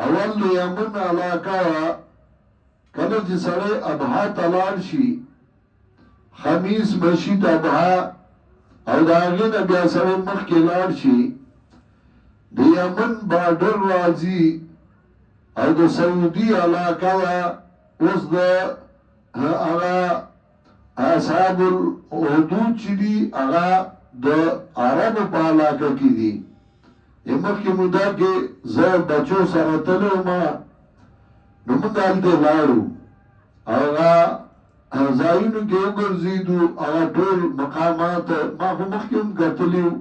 اول د یمن علاقه کله چې سړی ابها ته لاړ شي خمیس مشید ابها او د هغې نه بیا سړی مخکې لاړ شي د یمن بارډر راځي او د سعودي علاقه وه اوس د هغه اصحاب الحدود چې دي هغه د عربو په علاقه کې دي مخکې موده کې زه بچو سره تللی وم نو موږ هلته لاړو هغه ځایونو کې وګرځېدو هغه ټول مقامات ما خو مخکې هم کتلي وو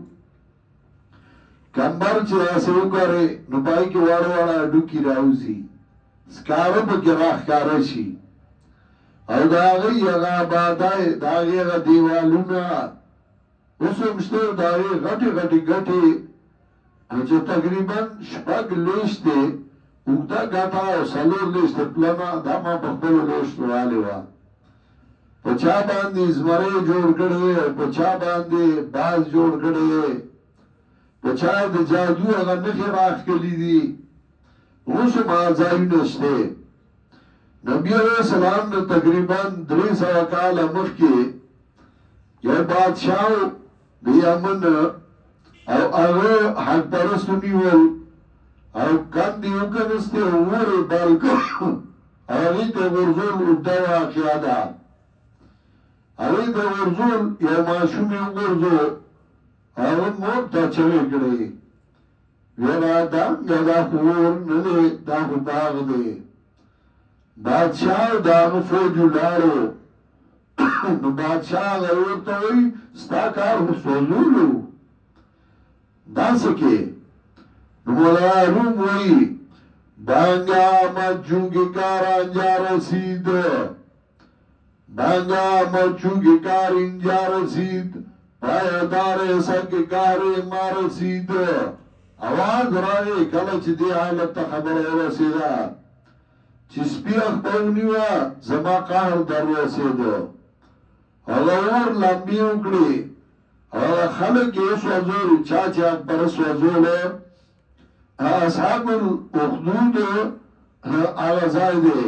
کمبر چې داسې وګورې نو پای کې واړه واړه هډوکي راوځي سکاره پکې راښکاره شي او د هغې هغه آبادی د هغې هغه دیوالونه اوس هم شته د هغې غټې غټې ګټې چې تقریبا شپږ لویشتې اوږده ګټه او څلور لویشتې پلنه دا ما په خپلو لویشتو والې وه په چا باندې زمری جوړ کړی او په چا باندې باز جوړ کړی په چا د جادو هغه نښې راښکلي دي اوس هم هغه ځایونه شته نبی علیہ السلام نے تقریبا 300 کاله مخکې یو بادشاہ د یمن او هغه حق پرستو نیول او کاندې وکنستې اور یې بل کړ هغې ته غورځول اوږده واقعه ده هغې ته غورځول یو ماشوم یې وغورځو هغه مور ته چغې کړې ویله دا خو اور نه دی دا خو باغ دی بادشاہ دا هغه فوج ولاړو نو بادشاہ هغه ورته وایي ستا کار خو سوځولو داسې کې نو مولا روم وایي بانگا آمد چونکه کار آنجا رسید بانگا آمد چونکه کار اینجا رسید پایدار ایسا که کار ما رسید آواز رائی کله چې دی حالت ته خبره ورسېده چې سپي اخپونیوه زما قهر در رسېدو هغه اور لمبې وکړې هغه خلک یې سوځول چا چې اکبر سوځولی اصحاب الاخدود هغه ځای دی